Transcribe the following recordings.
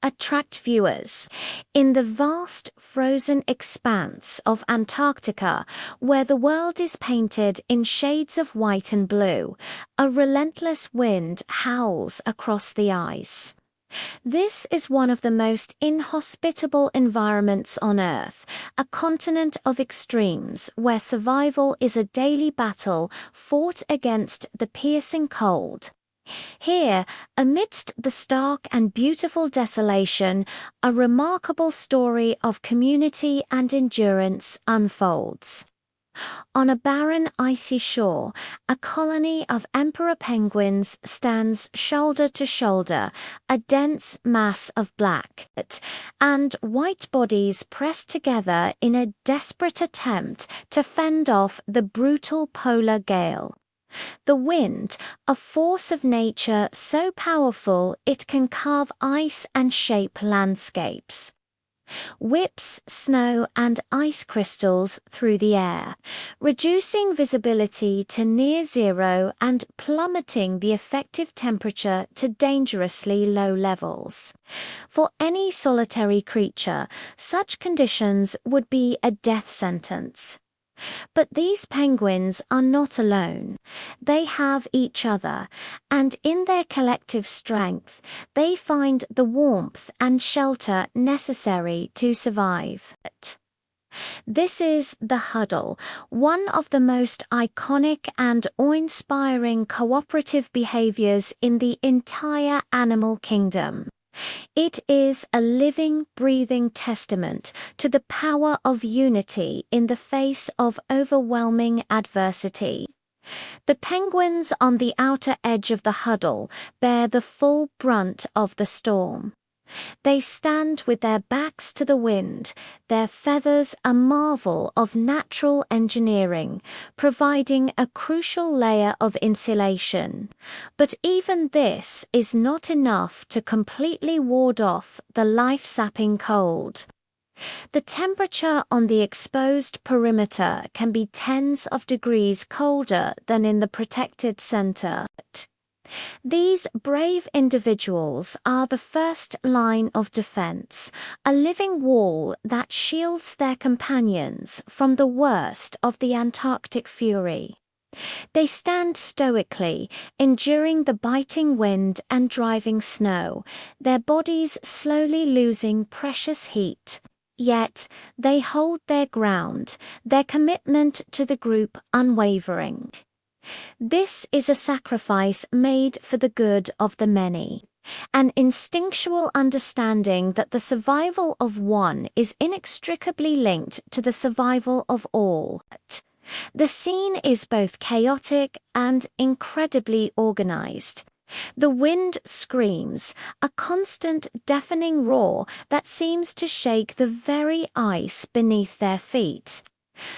attract viewers. In the vast frozen expanse of Antarctica, where the world is painted in shades of white and blue, a relentless wind howls across the ice. This is one of the most inhospitable environments on Earth, a continent of extremes where survival is a daily battle fought against the piercing cold. Here, amidst the stark and beautiful desolation, a remarkable story of community and endurance unfolds. On a barren, icy shore, a colony of emperor penguins stands shoulder to shoulder, a dense mass of black and white bodies pressed together in a desperate attempt to fend off the brutal polar gale. The wind, a force of nature so powerful it can carve ice and shape landscapes, whips snow and ice crystals through the air, reducing visibility to near zero and plummeting the effective temperature to dangerously low levels. For any solitary creature, such conditions would be a death sentence. But these penguins are not alone. They have each other, and in their collective strength, they find the warmth and shelter necessary to survive. This is the huddle, one of the most iconic and awe-inspiring cooperative behaviors in the entire animal kingdom. It is a living, breathing testament to the power of unity in the face of overwhelming adversity. The penguins on the outer edge of the huddle bear the full brunt of the storm. They stand with their backs to the wind, their feathers a marvel of natural engineering, providing a crucial layer of insulation. But even this is not enough to completely ward off the life-sapping cold. The temperature on the exposed perimeter can be tens of degrees colder than in the protected center. These brave individuals are the first line of defense, a living wall that shields their companions from the worst of the Antarctic fury. They stand stoically, enduring the biting wind and driving snow, their bodies slowly losing precious heat. Yet they hold their ground, their commitment to the group unwavering. This is a sacrifice made for the good of the many, an instinctual understanding that the survival of one is inextricably linked to the survival of all. The scene is both chaotic and incredibly organized. The wind screams, a constant deafening roar that seems to shake the very ice beneath their feet.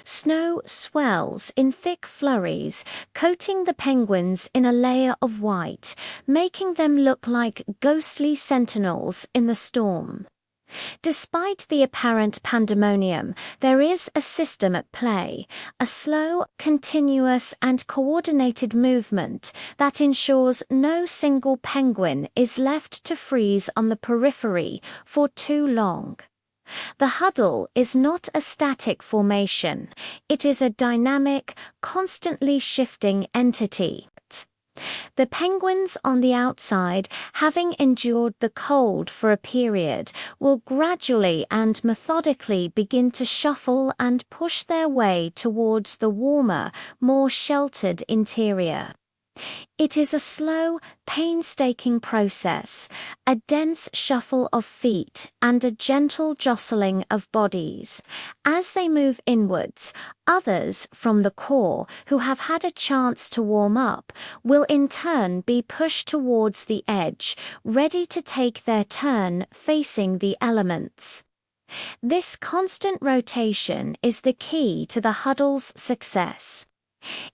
Snow swells in thick flurries, coating the penguins in a layer of white, making them look like ghostly sentinels in the storm. Despite the apparent pandemonium, there is a system at play, a slow, continuous and coordinated movement that ensures no single penguin is left to freeze on the periphery for too long. The huddle is not a static formation, it is a dynamic, constantly shifting entity. The penguins on the outside, having endured the cold for a period, will gradually and methodically begin to shuffle and push their way towards the warmer, more sheltered interior. It is a slow, painstaking process, a dense shuffle of feet and a gentle jostling of bodies. As they move inwards, others from the core, who have had a chance to warm up, will in turn be pushed towards the edge, ready to take their turn facing the elements. This constant rotation is the key to the huddle's success.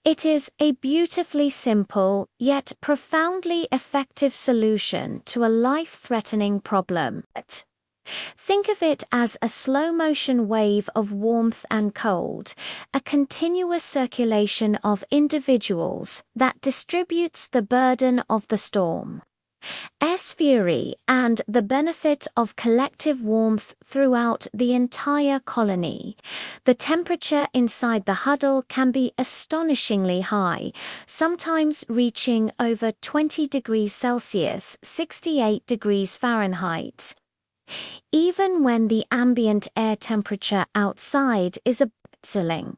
It is a beautifully simple, yet profoundly effective solution to a life-threatening problem. Think of it as a slow-motion wave of warmth and cold, a continuous circulation of individuals that distributes the burden of the storm. Fury and the benefit of collective warmth throughout the entire colony. The temperature inside the huddle can be astonishingly high, sometimes reaching over 20 degrees Celsius, 68 degrees Fahrenheit. Even when the ambient air temperature outside is sizzling,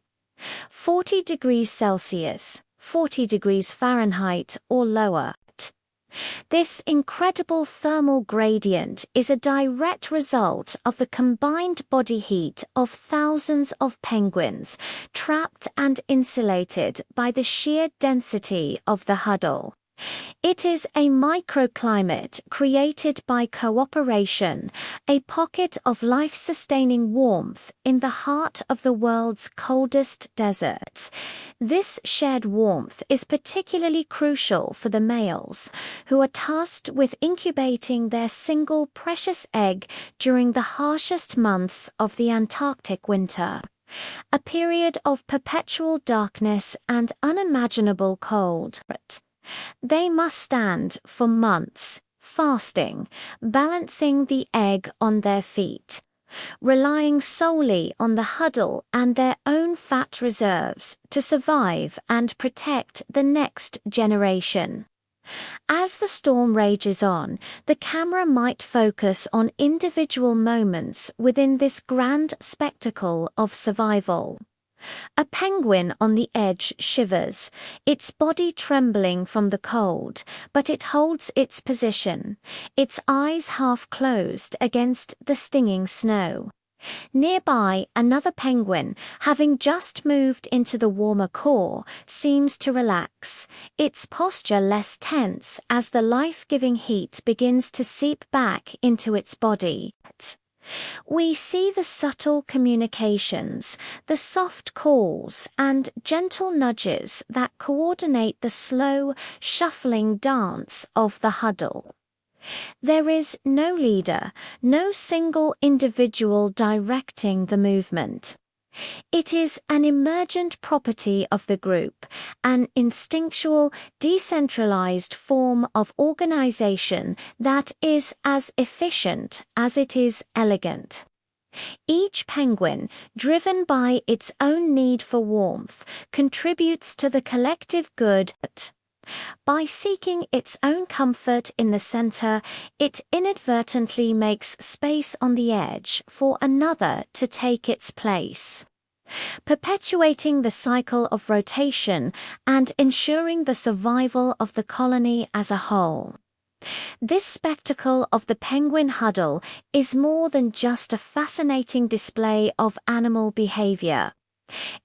40 degrees Celsius, 40 degrees Fahrenheit or lower. This incredible thermal gradient is a direct result of the combined body heat of thousands of penguins, trapped and insulated by the sheer density of the huddle. It is a microclimate created by cooperation, a pocket of life-sustaining warmth in the heart of the world's coldest deserts. This shared warmth is particularly crucial for the males, who are tasked with incubating their single precious egg during the harshest months of the Antarctic winter, a period of perpetual darkness and unimaginable cold. They must stand for months, fasting, balancing the egg on their feet, relying solely on the huddle and their own fat reserves to survive and protect the next generation. As the storm rages on, the camera might focus on individual moments within this grand spectacle of survival. A penguin on the edge shivers, its body trembling from the cold, but it holds its position, its eyes half closed against the stinging snow. Nearby, another penguin, having just moved into the warmer core, seems to relax, its posture less tense as the life-giving heat begins to seep back into its body. We see the subtle communications, the soft calls and gentle nudges that coordinate the slow, shuffling dance of the huddle. There is no leader, no single individual directing the movement. It is an emergent property of the group, an instinctual, decentralized form of organization that is as efficient as it is elegant. Each penguin, driven by its own need for warmth, contributes to the collective good. By seeking its own comfort in the center, it inadvertently makes space on the edge for another to take its place, perpetuating the cycle of rotation and ensuring the survival of the colony as a whole. This spectacle of the penguin huddle is more than just a fascinating display of animal behavior.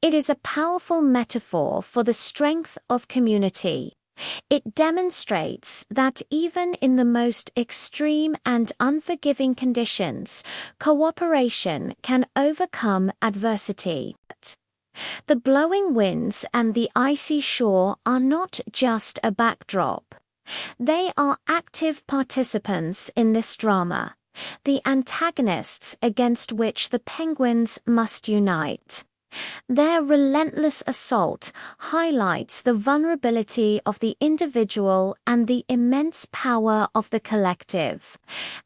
It is a powerful metaphor for the strength of community. It demonstrates that even in the most extreme and unforgiving conditions, cooperation can overcome adversity. The blowing winds and the icy shore are not just a backdrop. They are active participants in this drama, the antagonists against which the penguins must unite. Their relentless assault highlights the vulnerability of the individual and the immense power of the collective.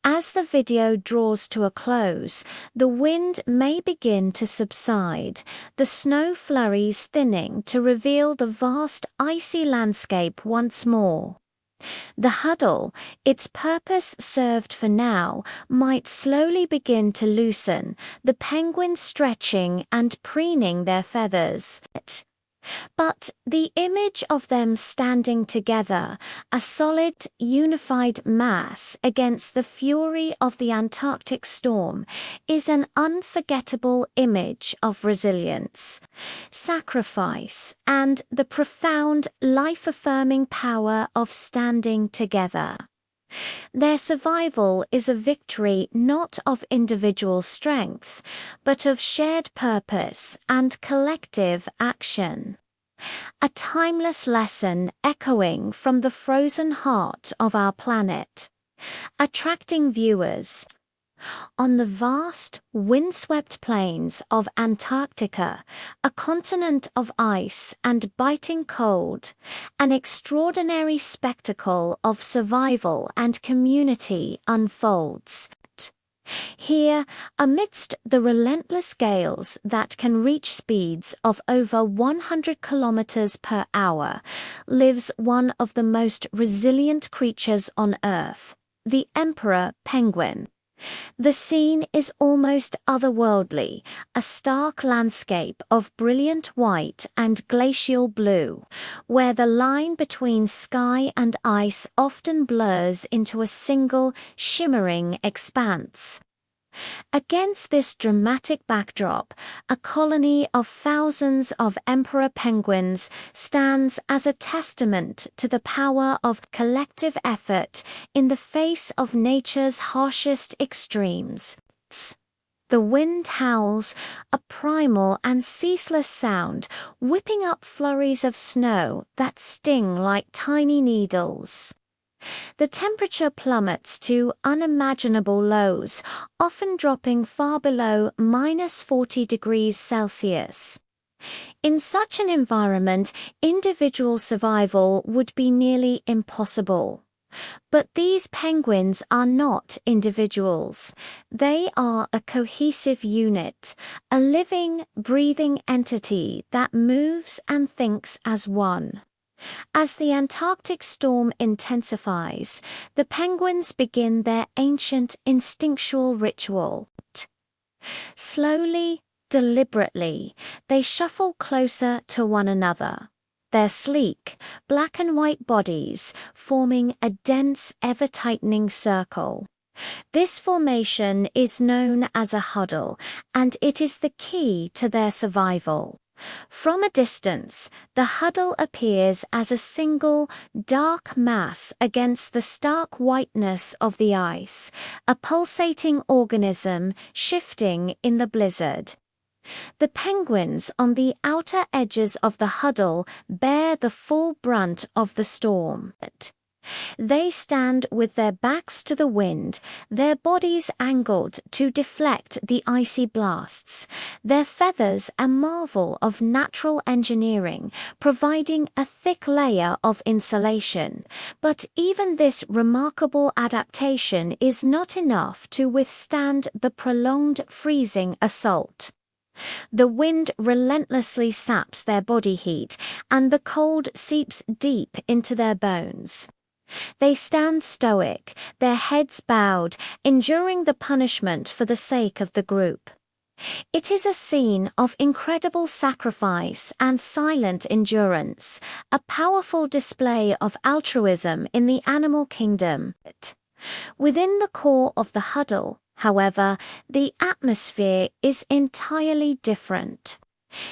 As the video draws to a close, the wind may begin to subside, the snow flurries thinning to reveal the vast icy landscape once more. The huddle, its purpose served for now, might slowly begin to loosen, the penguins stretching and preening their feathers. But the image of them standing together, a solid, unified mass against the fury of the Antarctic storm, is an unforgettable image of resilience, sacrifice, and the profound, life-affirming power of standing together. Their survival is a victory not of individual strength, but of shared purpose and collective action. A timeless lesson echoing from the frozen heart of our planet, attracting viewers, On the vast, windswept plains of Antarctica, a continent of ice and biting cold, an extraordinary spectacle of survival and community unfolds. Here, amidst the relentless gales that can reach speeds of over 100 kilometers per hour, lives one of the most resilient creatures on Earth, the emperor penguin. The scene is almost otherworldly, a stark landscape of brilliant white and glacial blue, where the line between sky and ice often blurs into a single, shimmering expanse. Against this dramatic backdrop, a colony of thousands of emperor penguins stands as a testament to the power of collective effort in the face of nature's harshest extremes. The wind howls, a primal and ceaseless sound, whipping up flurries of snow that sting like tiny needles. The temperature plummets to unimaginable lows, often dropping far below -40 degrees Celsius. In such an environment, individual survival would be nearly impossible. But these penguins are not individuals. They are a cohesive unit, a living, breathing entity that moves and thinks as one. As the Antarctic storm intensifies, the penguins begin their ancient instinctual ritual. Slowly, deliberately, they shuffle closer to one another, their sleek, black and white bodies forming a dense, ever-tightening circle. This formation is known as a huddle, and it is the key to their survival. From a distance, the huddle appears as a single, dark mass against the stark whiteness of the ice, a pulsating organism shifting in the blizzard. The penguins on the outer edges of the huddle bear the full brunt of the storm. They stand with their backs to the wind, their bodies angled to deflect the icy blasts, their feathers a marvel of natural engineering, providing a thick layer of insulation. But even this remarkable adaptation is not enough to withstand the prolonged freezing assault. The wind relentlessly saps their body heat, and the cold seeps deep into their bones. They stand stoic, their heads bowed, enduring the punishment for the sake of the group. It is a scene of incredible sacrifice and silent endurance, a powerful display of altruism in the animal kingdom. Within the core of the huddle, however, the atmosphere is entirely different.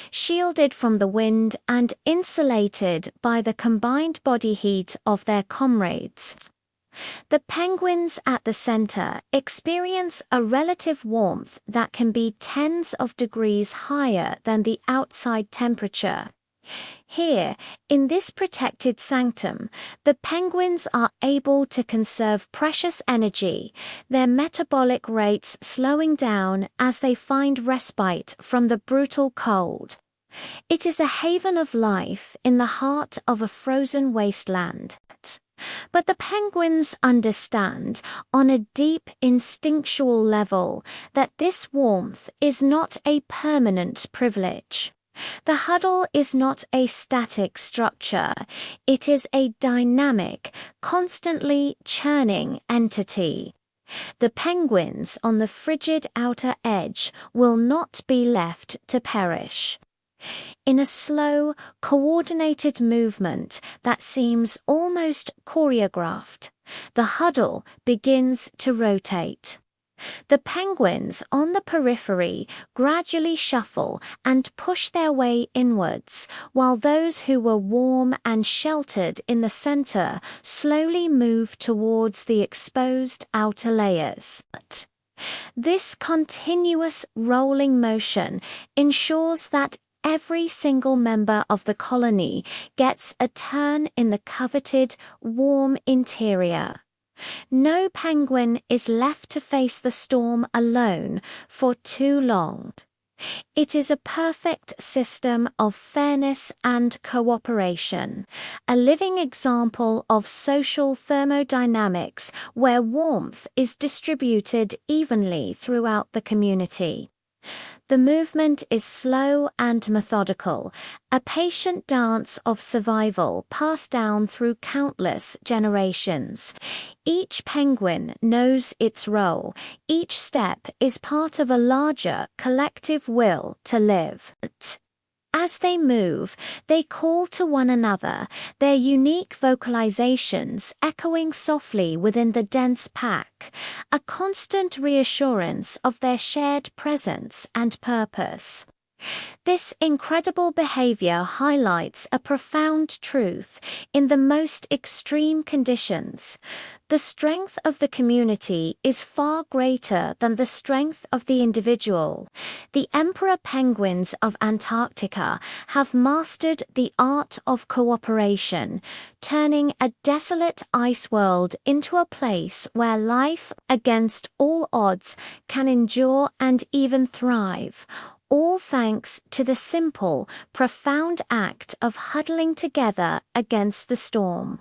Shielded from the wind and insulated by the combined body heat of their comrades, the penguins at the center experience a relative warmth that can be tens of degrees higher than the outside temperature. Here, in this protected sanctum, the penguins are able to conserve precious energy, their metabolic rates slowing down as they find respite from the brutal cold. It is a haven of life in the heart of a frozen wasteland. But the penguins understand, on a deep instinctual level, that this warmth is not a permanent privilege. The huddle is not a static structure. It is a dynamic, constantly churning entity. The penguins on the frigid outer edge will not be left to perish. In a slow, coordinated movement that seems almost choreographed, the huddle begins to rotate. The penguins on the periphery gradually shuffle and push their way inwards, while those who were warm and sheltered in the center slowly move towards the exposed outer layers. This continuous rolling motion ensures that every single member of the colony gets a turn in the coveted, warm interior. No penguin is left to face the storm alone for too long. It is a perfect system of fairness and cooperation, a living example of social thermodynamics where warmth is distributed evenly throughout the community. The movement is slow and methodical, a patient dance of survival passed down through countless generations. Each penguin knows its role. Each step is part of a larger collective will to live. As they move, they call to one another, their unique vocalizations echoing softly within the dense pack, a constant reassurance of their shared presence and purpose. This incredible behavior highlights a profound truth in the most extreme conditions. The strength of the community is far greater than the strength of the individual. The emperor penguins of Antarctica have mastered the art of cooperation, turning a desolate ice world into a place where life, against all odds, can endure and even thrive. All thanks to the simple, profound act of huddling together against the storm.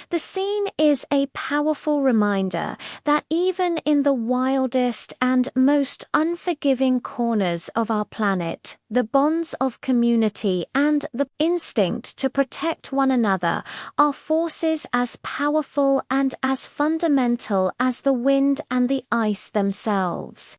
The scene is a powerful reminder that even in the wildest and most unforgiving corners of our planet, the bonds of community and the instinct to protect one another are forces as powerful and as fundamental as the wind and the ice themselves.